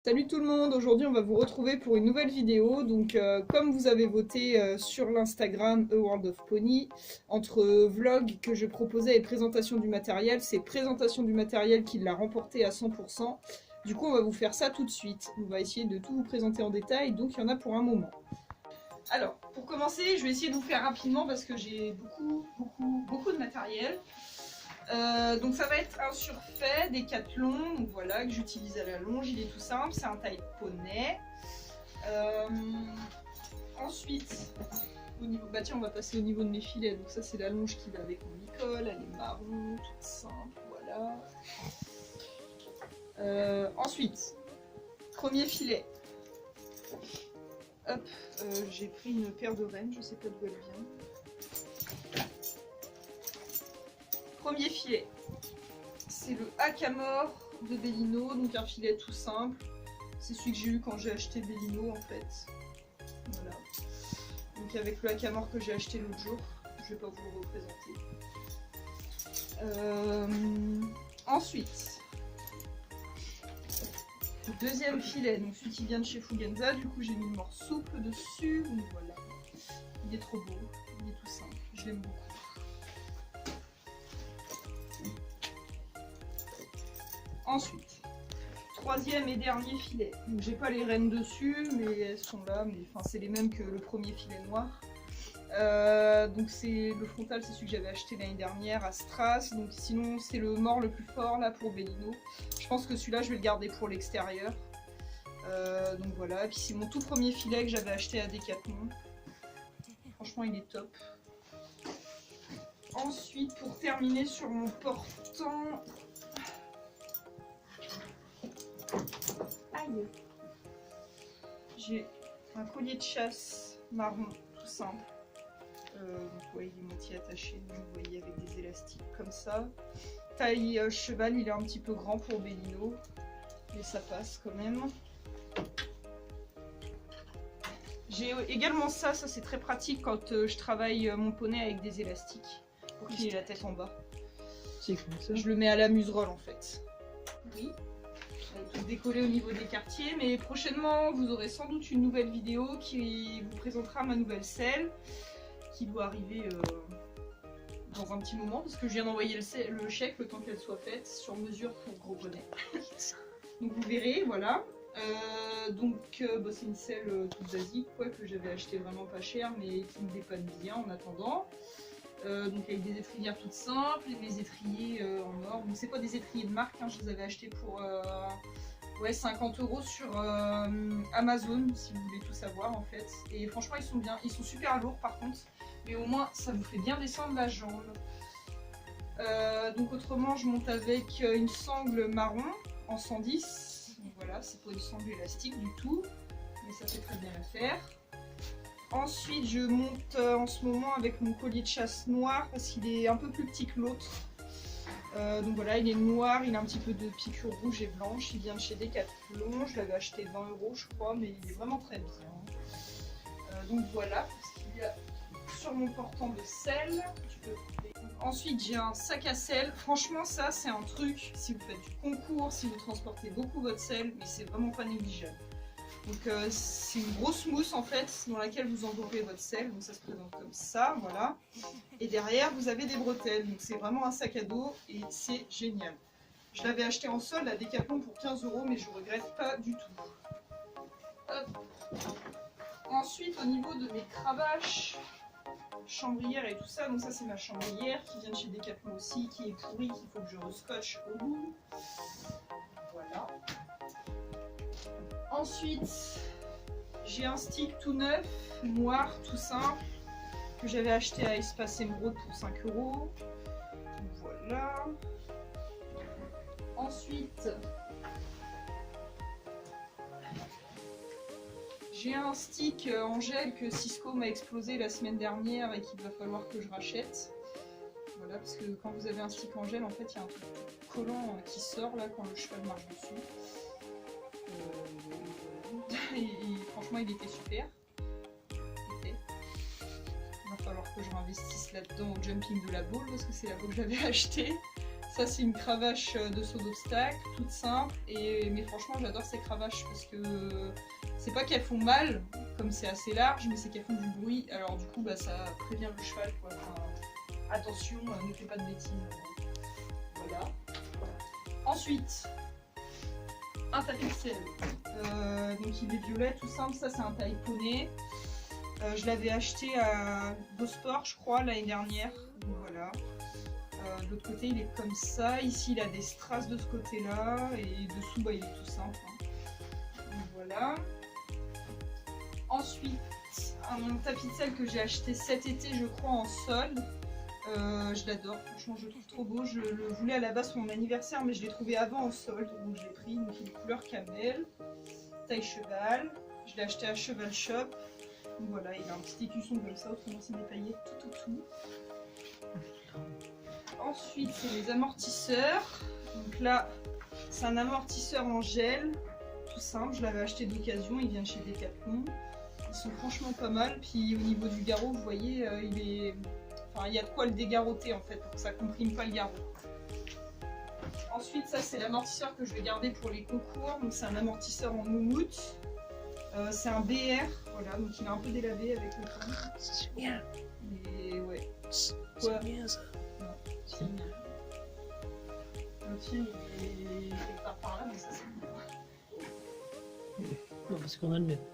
Salut tout le monde, aujourd'hui on va vous retrouver pour une nouvelle vidéo. Donc comme vous avez voté sur l'Instagram A World of Pony, entre vlog que je proposais et présentation du matériel, c'est présentation du matériel qui l'a remporté à 100%. Du coup on va vous faire ça tout de suite. On va essayer de tout vous présenter en détail, donc il y en a pour un moment. Alors, pour commencer, je vais essayer de vous faire rapidement parce que j'ai beaucoup de matériel. Donc ça va être un surfait Décathlon, donc voilà, que j'utilise à la longe, il est tout simple, c'est un taille poney. Ensuite, au niveau, bah tiens, on va passer au niveau de mes filets, donc ça c'est la longe qui va avec mon Nicole, elle est marron, toute simple, voilà. Ensuite, premier filet. Hop, j'ai pris une paire de rennes, je sais pas d'où elle vient. Premier filet, c'est le Hackamore de Bellino, donc un filet tout simple. C'est celui que j'ai eu quand j'ai acheté Bellino en fait. Voilà. Donc avec le Hackamore que j'ai acheté l'autre jour, je vais pas vous le représenter. Ensuite, deuxième filet, donc celui qui vient de chez Fugenza, du coup j'ai mis une morse souple dessus, donc voilà. Il est trop beau, il est tout simple, je l'aime beaucoup. Ensuite, troisième et dernier filet. Donc j'ai pas les rennes dessus, mais elles sont là, mais enfin c'est les mêmes que le premier filet noir. Donc c'est le frontal, c'est celui que j'avais acheté l'année dernière à Strass. Donc sinon c'est le mort le plus fort là pour Bellino. Je pense que celui-là je vais le garder pour l'extérieur. Donc voilà, et puis c'est mon tout premier filet que j'avais acheté à Decathlon. Franchement il est top. Ensuite pour terminer sur mon portant. Aïe. J'ai un collier de chasse marron tout simple. Donc ouais, il est moitié attaché, vous voyez, avec des élastiques comme ça. Taille cheval, il est un petit peu grand pour Bellino, mais ça passe quand même. J'ai également ça c'est très pratique quand je travaille mon poney avec des élastiques, pour qu'il ait la tête en bas. C'est comme ça. Je le mets à la muserolle en fait. Oui. Tout décoller au niveau des quartiers, mais prochainement vous aurez sans doute une nouvelle vidéo qui vous présentera ma nouvelle selle qui doit arriver dans un petit moment parce que je viens d'envoyer le chèque le temps qu'elle soit faite sur mesure pour Gros Poney. Donc vous verrez, voilà. Bah, c'est une selle toute basique quoi, que j'avais acheté vraiment pas cher mais qui me dépanne bien en attendant. Donc avec des étrières toutes simples, des étriers en or. Donc c'est pas des étriers de marque, hein, je les avais achetés pour ouais, 50 € sur Amazon si vous voulez tout savoir en fait. Et franchement ils sont bien, ils sont super lourds par contre, mais au moins ça vous fait bien descendre la jambe. Donc autrement je monte avec une sangle marron en 110. Donc voilà, c'est pas une sangle élastique du tout, mais ça fait très bien l'affaire. Ensuite, je monte en ce moment avec mon collier de chasse noir parce qu'il est un peu plus petit que l'autre. Donc voilà, il est noir, il a un petit peu de piqûre rouge et blanche. Il vient de chez Decathlon, je l'avais acheté 20 € je crois, mais il est vraiment très bien. Donc voilà ce qu'il y a sur mon portant de selle. Ensuite, j'ai un sac à selle. Franchement, ça c'est un truc, si vous faites du concours, si vous transportez beaucoup votre selle, mais c'est vraiment pas négligeable. Donc c'est une grosse mousse en fait dans laquelle vous enveloppez votre selle, donc ça se présente comme ça, voilà. Et derrière vous avez des bretelles, donc c'est vraiment un sac à dos et c'est génial. Je l'avais acheté en solde à Decathlon pour 15 € mais je regrette pas du tout. Hop. Ensuite au niveau de mes cravaches, chambrières et tout ça, donc ça c'est ma chambrière qui vient de chez Decathlon aussi, qui est pourrie, qu'il faut que je rescotche au bout. Voilà. Ensuite, j'ai un stick tout neuf, noir, tout simple, que j'avais acheté à Espace Émeraude pour 5 €. Voilà. Ensuite, j'ai un stick en gel que Cisco m'a explosé la semaine dernière et qu'il va falloir que je rachète. Voilà, parce que quand vous avez un stick en gel, en fait, il y a un truc collant qui sort là quand le cheval marche dessus. Et franchement il était super. Il va falloir que je réinvestisse là-dedans au jumping de la boule parce que c'est la boule que j'avais acheté. Ça c'est une cravache de saut d'obstacle, toute simple, mais franchement j'adore ces cravaches parce que c'est pas qu'elles font mal, comme c'est assez large, mais c'est qu'elles font du bruit, alors du coup bah, ça prévient le cheval quoi. Enfin, attention, ne fais pas de bêtises. Voilà. Ensuite, un tapis de selle. Donc il est violet, tout simple, ça c'est un taille poney. Je l'avais acheté à Gosport je crois l'année dernière, donc voilà. De l'autre côté il est comme ça, ici il a des strass de ce côté là et dessous bah, il est tout simple. Donc voilà. Ensuite un tapis de selle que j'ai acheté cet été je crois en solde. Je l'adore, franchement je le trouve trop beau. Je le voulais à la base pour mon anniversaire mais je l'ai trouvé avant en solde donc je l'ai pris. Donc il est couleur camel, taille cheval. Je l'ai acheté à Cheval Shop. Donc voilà, il a un petit écusson comme ça, autrement c'est des paillettes tout autour. Ensuite c'est les amortisseurs. Donc là c'est un amortisseur en gel, tout simple, je l'avais acheté d'occasion, il vient de chez Decathlon. Ils sont franchement pas mal, puis au niveau du garrot vous voyez il y a de quoi le dégarroter en fait pour que ça comprime pas le garrot. Ensuite ça c'est l'amortisseur que je vais garder pour les concours, donc c'est un amortisseur en moumoute. C'est un BR, voilà, donc il est un peu délavé avec le temps. C'est bien. Et ouais. C'est bien ça. Non, c'est bien. Le tien il est quelque part par là, mais ça c'est bien. Non, parce qu'on a le même.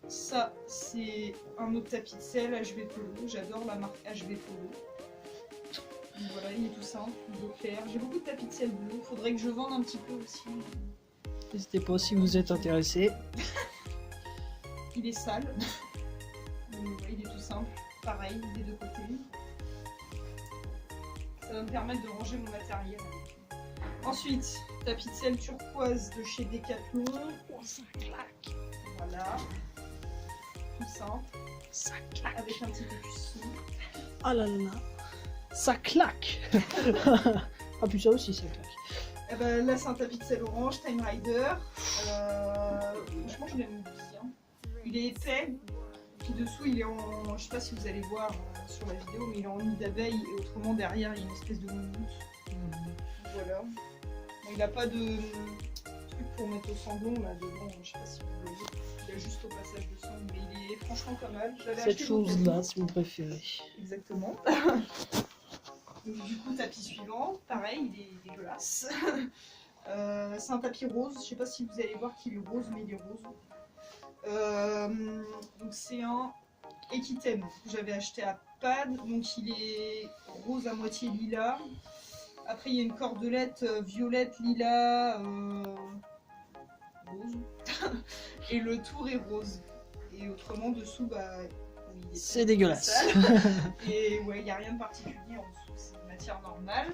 Ça c'est un autre tapis de selle HV Polo, j'adore la marque HV Polo. Donc voilà, il est tout simple, il est clair. J'ai beaucoup de tapis de selle bleus, faudrait que je vende un petit peu aussi. N'hésitez pas si vous êtes intéressé. Il est sale, il est tout simple, pareil des deux côtés. Ça va me permettre de ranger mon matériel. Ensuite, tapis de selle turquoise de chez Decathlon. Oh, ça claque. Voilà, tout simple, Ça claque. avec un petit écusson. Ah là là là. Ça claque. Ah puis ça aussi ça claque. Et ben, là c'est un tapis de selle orange, Time Rider. Franchement je l'aime bien. Il est épais, puis dessous il est en... Je sais pas si vous allez voir sur la vidéo, mais il est en nid d'abeille et autrement derrière il y a une espèce de moumoute. Voilà. Bon, il n'a pas de truc pour mettre au sanglon là devant, je sais pas si vous voyez. Il y a juste au passage de sang, mais il est franchement pas mal. Je l'avais Cette acheté chose d'occasion. là c'est mon préféré. Exactement. Donc, du coup, tapis suivant, pareil, il est dégueulasse. C'est un tapis rose, je sais pas si vous allez voir qu'il est rose, mais il est rose. Donc c'est un Equitème que j'avais acheté à Pad, donc il est rose à moitié lilas. Après il y a une cordelette violette, lilas, rose. Et le tour est rose. Et autrement dessous, bah... oui, C'est dégueulasse. Et ouais, il n'y a rien de particulier en dessous, c'est une matière normale.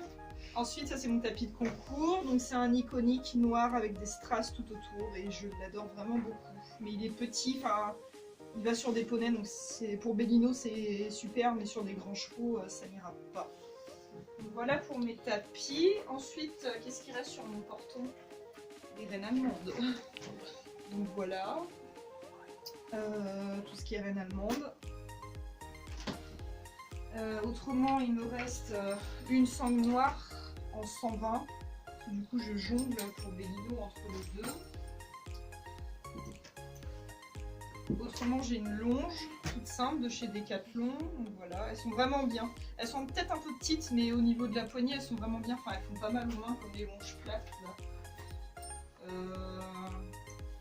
Ensuite, ça c'est mon tapis de concours, donc c'est un iconique noir avec des strass tout autour et je l'adore vraiment beaucoup. Mais il est petit, enfin, il va sur des poneys, donc pour Bellino c'est super, mais sur des grands chevaux ça n'ira pas. Donc voilà pour mes tapis. Ensuite, qu'est-ce qui reste sur mon porton? Les rennes allemandes. Donc voilà, tout ce qui est rennes allemandes. Autrement, il me reste une sangle noire en 120. Du coup, je jongle pour Bellino entre les deux. Autrement, j'ai une longe toute simple de chez Decathlon. Donc voilà, elles sont vraiment bien. Elles sont peut-être un peu petites, mais au niveau de la poignée, elles sont vraiment bien. Enfin, elles font pas mal aux mains comme les longes plates. Là.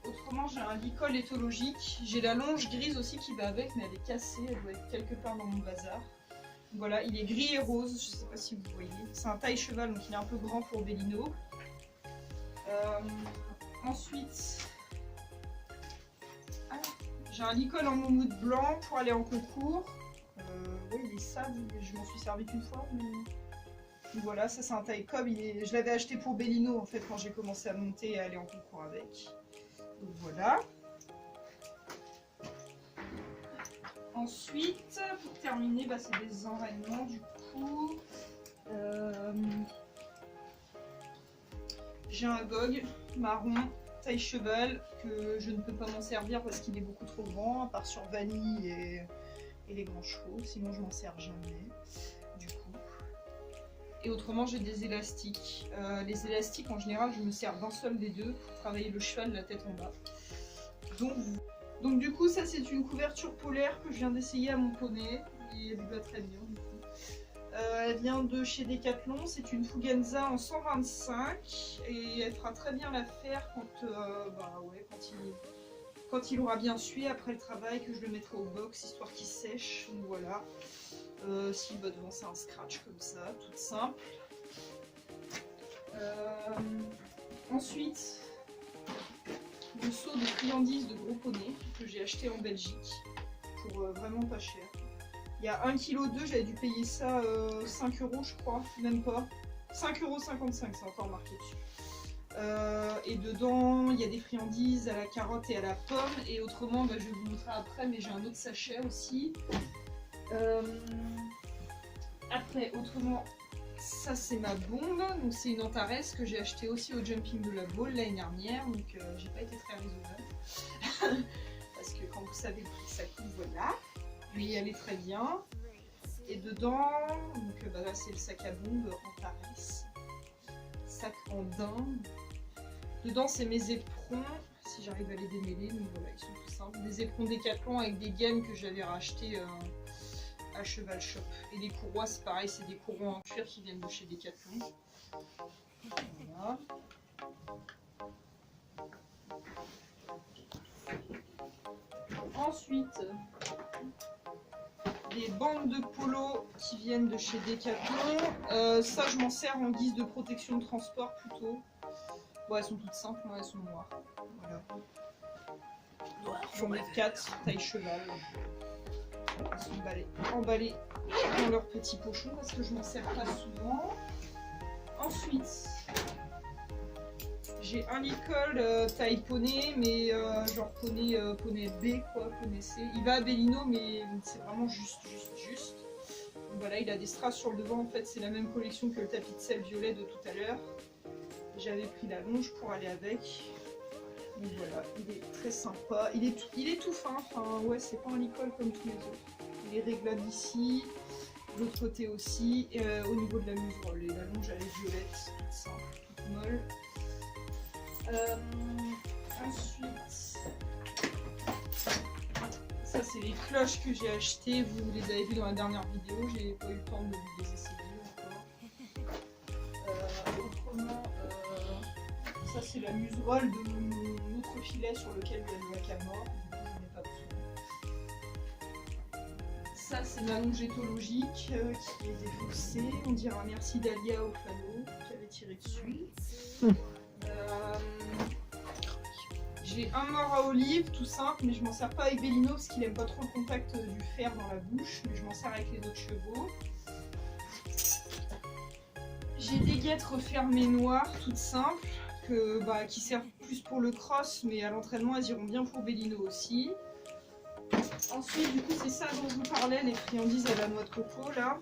Autrement, j'ai un licol éthologique. J'ai la longe grise aussi qui va avec, mais elle est cassée. Elle doit être quelque part dans mon bazar. Voilà, il est gris et rose, je sais pas si vous voyez. C'est un taille cheval, donc il est un peu grand pour Bellino. Ensuite, j'ai un licol en moumoute blanc pour aller en concours. Oui, il est sale, je m'en suis servi qu'une fois. Mais... voilà, ça c'est un taille cob. Je l'avais acheté pour Bellino en fait quand j'ai commencé à monter et à aller en concours avec. Donc voilà. Ensuite, pour terminer, bah, c'est des enraînements du coup. J'ai un gog marron, taille cheval, que je ne peux pas m'en servir parce qu'il est beaucoup trop grand, à part sur Vanille et les grands chevaux, sinon je m'en sers jamais. Du Et autrement, j'ai des élastiques. Les élastiques, en général, je me sers d'un seul des deux pour travailler le cheval la tête en bas. Donc du coup, ça c'est une couverture polaire que je viens d'essayer à mon poney. Et elle lui va très bien du coup. Elle vient de chez Decathlon, c'est une Fugenza en 125 et elle fera très bien l'affaire quand il aura bien sué après le travail, que je le mettrai au box histoire qu'il sèche. Donc voilà. S'il va devant, c'est un scratch comme ça, toute simple. Ensuite, le seau de friandises de gros poney que j'ai acheté en Belgique pour vraiment pas cher. Il y a 1,2 kg, j'avais dû payer ça 5 € je crois, même pas. 5,55 €, c'est encore marqué dessus. Et dedans, il y a des friandises à la carotte et à la pomme. Et autrement, je vais vous montrer après, mais j'ai un autre sachet aussi. Après, autrement, ça c'est ma bombe. Donc c'est une Antares que j'ai acheté aussi au Jumping de la Baule l'année dernière. Donc j'ai pas été très raisonnable. Parce que quand vous savez le prix que ça coûte, voilà. Oui, elle est très bien. Et dedans, donc là c'est le sac à bombe Antares. Sac en dinde. Dedans c'est mes éperons, si j'arrive à les démêler, donc voilà, ils sont tout simples. Des éperons Decathlon avec des gaines que j'avais racheté à Cheval Shop. Et les courroies, c'est pareil, c'est des courroies en cuir qui viennent de chez Decathlon. Voilà. Ensuite, des bandes de polo qui viennent de chez Decathlon. Ça, je m'en sers en guise de protection de transport plutôt. Bon, elles sont toutes simples, elles sont noires. Voilà. J'en mets 4, taille cheval. Elles sont emballées dans leur petit pochon parce que je m'en sers pas souvent. Ensuite, j'ai un licol taille poney, mais genre poney B, quoi, poney C. Il va à Bellino, mais c'est vraiment juste. Donc voilà, il a des strass sur le devant, en fait, c'est la même collection que le tapis de selle violet de tout à l'heure. J'avais pris la longe pour aller avec. Donc voilà, il est très sympa. Il est tout fin, enfin ouais, c'est pas un licol comme tous les autres. Il est réglable ici, de l'autre côté aussi, au niveau de la muserolle. Et la longe, elle est violette, toute simple, toute molle. Ensuite, ça c'est les cloches que j'ai achetées. Vous les avez vues dans la dernière vidéo. J'ai pas eu le temps de les essayer encore. Autrement, ça c'est la muserolle de mon autre filet sur lequel il y a le lac à mort. Du coup, j'en ai pas besoin. Ça c'est ma longe éthologique qui est défaussée. On dirait un merci d'Alia au flâneau qui avait tiré dessus. J'ai un mort à olive tout simple, mais je m'en sers pas avec Bellino parce qu'il aime pas trop le contact du fer dans la bouche, mais je m'en sers avec les autres chevaux. J'ai des guêtres refermées noires toutes simples qui servent plus pour le cross, mais à l'entraînement elles iront bien pour Bellino aussi. Ensuite, du coup, c'est ça dont je vous parlais, les friandises à la noix de coco là.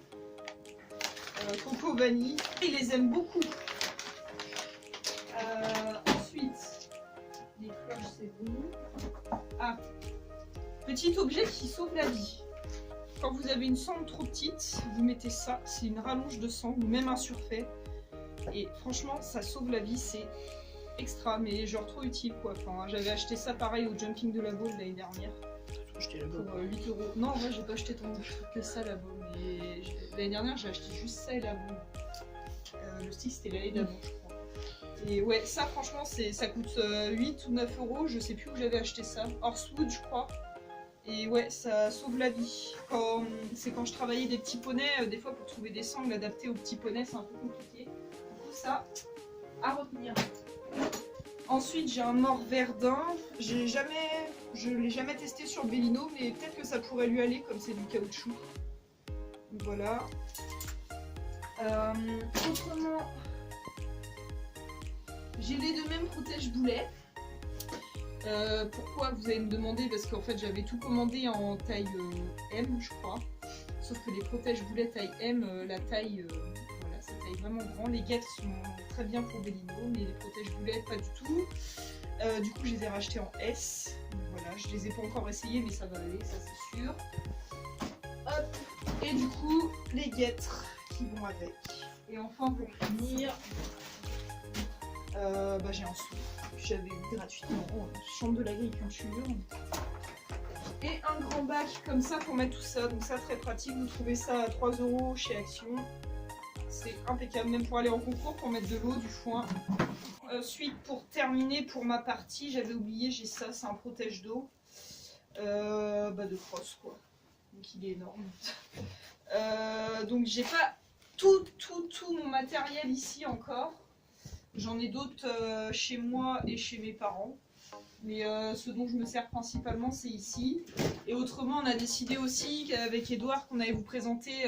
Coco vanille. Ils les aiment beaucoup. Ensuite, les cloches c'est bon. Ah, petit objet qui sauve la vie. Quand vous avez une sangle trop petite, vous mettez ça. C'est une rallonge de sangle ou même un surfait. Et franchement, ça sauve la vie. C'est extra, mais genre trop utile quoi. Enfin, j'avais acheté ça pareil au Jumping de la Baule l'année dernière. Pour 8 €. Non, en vrai, j'ai pas acheté tant que ça là-bas. Mais l'année dernière, j'ai acheté juste ça et la bombe. Le stick, c'était l'année d'avant, je crois. Et ouais, ça, franchement, ça coûte 8 ou 9 €. Je sais plus où j'avais acheté ça. Horsewood, je crois. Et ouais, ça sauve la vie. C'est quand je travaillais des petits poneys, des fois, pour trouver des sangles adaptées aux petits poneys, c'est un peu compliqué. Du coup, ça, à retenir. Ensuite, j'ai un mort verdun. Je l'ai jamais testé sur Bellino, mais peut-être que ça pourrait lui aller comme c'est du caoutchouc. Donc voilà. Autrement, j'ai les deux mêmes protège-boulets. Pourquoi vous allez me demander? Parce qu'en fait, j'avais tout commandé en taille M, je crois. Sauf que les protège-boulets taille M, la taille, voilà, ça taille vraiment grand. Les guêtres sont très bien pour Bellino, mais les protège-boulets, pas du tout. Du coup, je les ai rachetés en S. Donc voilà, je les ai pas encore essayés, mais ça va aller, ça c'est sûr. Hop. Et du coup, les guêtres qui vont avec. Et enfin pour finir, j'ai un sou que j'avais eu gratuitement au Chambre de l'Agriculture. Et un grand bac comme ça pour mettre tout ça. Donc ça très pratique, vous trouvez ça à 3 € chez Action. C'est impeccable, même pour aller en concours, pour mettre de l'eau, du foin. Ensuite, pour terminer, pour ma partie, j'avais oublié, j'ai ça, c'est un protège d'eau. De crosse quoi. Donc il est énorme. Donc j'ai pas tout mon matériel ici encore. J'en ai d'autres chez moi et chez mes parents. Mais ce dont je me sers principalement, c'est ici. Et autrement, on a décidé aussi avec Edouard qu'on allait vous présenter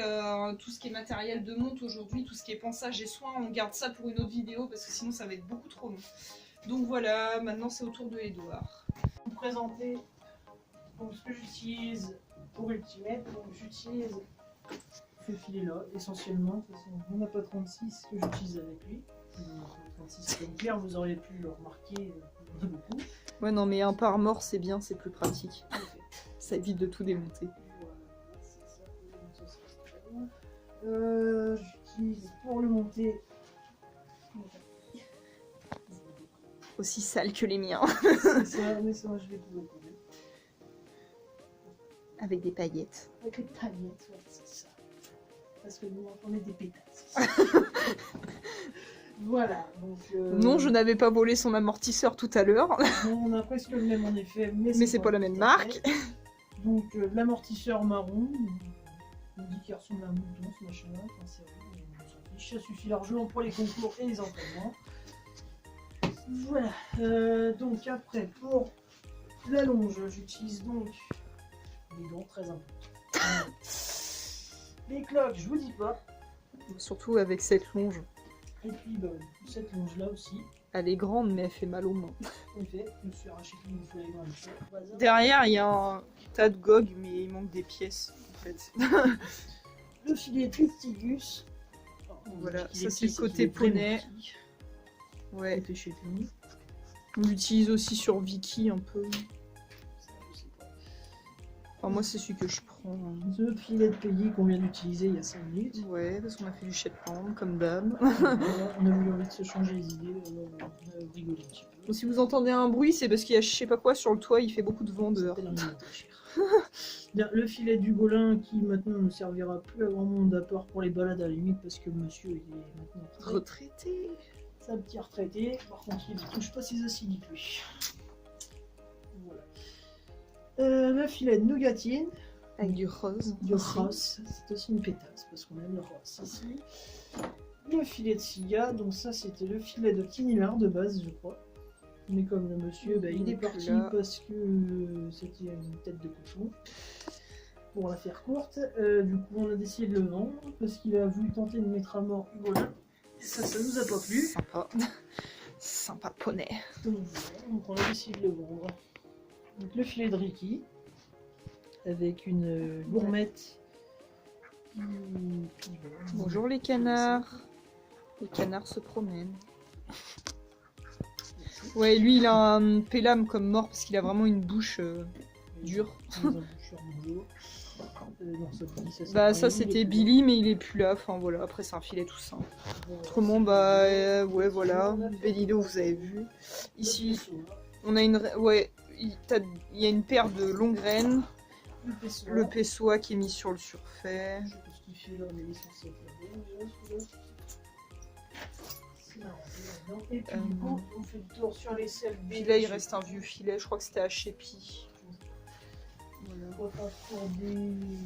tout ce qui est matériel de monte aujourd'hui, tout ce qui est ponçage et soins. On garde ça pour une autre vidéo parce que sinon ça va être beaucoup trop long. Donc voilà, maintenant c'est au tour de Edouard. Vous présenter donc, ce que j'utilise pour Ultimate. Donc j'utilise ce filet là essentiellement. De toute façon, on n'a pas 36 que j'utilise avec lui. 36 comme clair, vous auriez pu le remarquer beaucoup. Ouais, non, mais un par mort, c'est bien, c'est plus pratique. Ça évite de tout démonter. Voilà, j'utilise pour le monter. Aussi sale que les miens. C'est ça, mais ça, je vais vous le trouver. Avec des paillettes. Avec les paillettes, ouais, c'est ça. Parce que nous, on est des pétasses. Voilà, donc... Non, je n'avais pas volé son amortisseur tout à l'heure. Non, on a presque le même en effet, mais c'est pas la même marque. Donc l'amortisseur marron, on dit qu'il ressemble à un mouton ce machin-là, enfin, c'est vrai, on s'en fiche, ça suffit largement pour les concours et les entraînements. Voilà, donc après pour la longe, j'utilise donc des gants très importants. Les cloques, je vous dis pas. Surtout avec cette longe. Et puis cette longe là aussi. Elle est grande mais elle fait mal aux mains. En effet, je me suis arraché tout une fois les mains. Derrière il y a un tas de GOG mais il manque des pièces en fait. Le filet Tristigus. Voilà, ça c'est le côté poney. Ouais. Chez nous. On l'utilise aussi sur Vicky un peu. Enfin, moi c'est celui que je prends. Ce filet de pays qu'on vient d'utiliser il y a 5 minutes. Ouais, parce qu'on a fait du shetland comme d'hab. Voilà, on a eu envie de se changer les idées, on a rigolé un petit peu. Donc, si vous entendez un bruit, c'est parce qu'il y a je sais pas quoi sur le toit, il fait beaucoup de vent dehors. Bien, le filet du Golin qui maintenant ne servira plus à grand monde à part pour les balades à la limite parce que monsieur il est maintenant retraité. C'est un petit retraité, par contre il ne touche pas ses acidités lui. Voilà. Le filet de nougatine. Avec du rose. Du rose, c'est aussi une pétasse parce qu'on aime le rose ici. Le filet de Siga, donc ça c'était le filet de Kinilar de base je crois. Mais comme le monsieur, il est parti parce que c'était une tête de cochon. Pour la faire courte, du coup on a décidé de le vendre parce qu'il a voulu tenter de mettre à mort Hugolin. Ça nous a pas plu. Sympa. Sympa poney. Donc on a décidé de le vendre. Donc le filet de Ricky avec une gourmette. Bonjour les canards. Les canards se promènent. Ouais, lui il a un pélame comme mort parce qu'il a vraiment une bouche dure. Ça c'était Billy mais il est plus là. Enfin voilà, après c'est un filet tout simple. Autrement ouais voilà, Bélido vous avez vu. Ici on a une il y a une paire de longues graines. Le pessoa qui est mis sur le surfait. Je sais pas ce qu'il fait là mais il est censé être et puis du coup, on fait le tour sur les selles. Puis là, il reste un vieux filet, je crois que c'était à Chepi.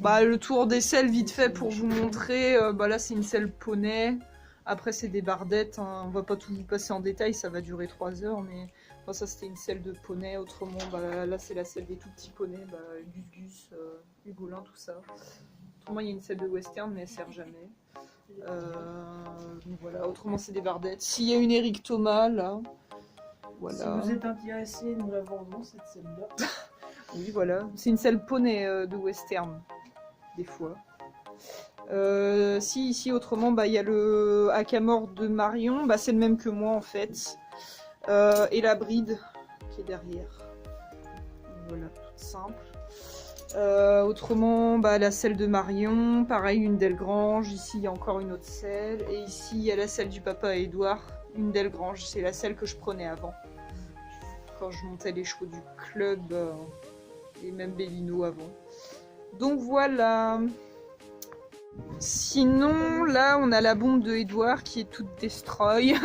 Voilà. Le tour des selles, vite fait, pour vous montrer. Là, c'est une selle poney. Après, c'est des bardettes. Hein. On va pas tout vous passer en détail, ça va durer 3 heures. Mais ça, c'était une selle de poney. Autrement, là, c'est la selle des tout petits poneys. Gus, Hugolin, tout ça. Autrement, il y a une selle de western, mais elle sert jamais. Donc voilà, autrement c'est des bardettes. S'il y a une Eric Thomas là, voilà. Si vous êtes intéressé, nous la vendons cette selle-là. Oui, voilà, c'est une selle poney de western, des fois. Ici autrement, il y a le Hackamore de Marion, c'est le même que moi en fait. Et la bride qui est derrière. Voilà, toute simple. Autrement, bah, la selle de Marion, pareil, une d'Elgrange. Ici, il y a encore une autre selle. Et ici, il y a la selle du papa à Édouard, une d'Elgrange. C'est la selle que je prenais avant. Quand je montais les chevaux du club et même Bellino avant. Donc voilà. Sinon, là, on a la bombe de Édouard qui est toute destroy.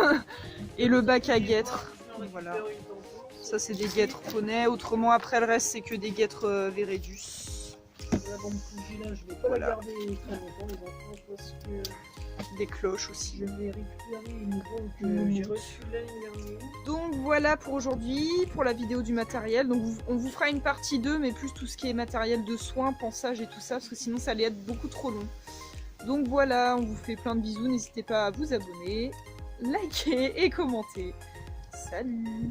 Et le bac à guêtres. Voilà. Ça, c'est des guêtres poney. Autrement, après, le reste, c'est que des guêtres Vérédus. La bombe que j'ai là, je vais pas la garder très longtemps, les enfants, parce que des cloches aussi. je vais récupérer une bombe que j'ai reçue l'année dernière. Donc voilà pour aujourd'hui, pour la vidéo du matériel. Donc on vous fera une partie 2, mais plus tout ce qui est matériel de soins, pensage et tout ça, parce que sinon ça allait être beaucoup trop long. Donc voilà, on vous fait plein de bisous. N'hésitez pas à vous abonner, liker et commenter. Salut!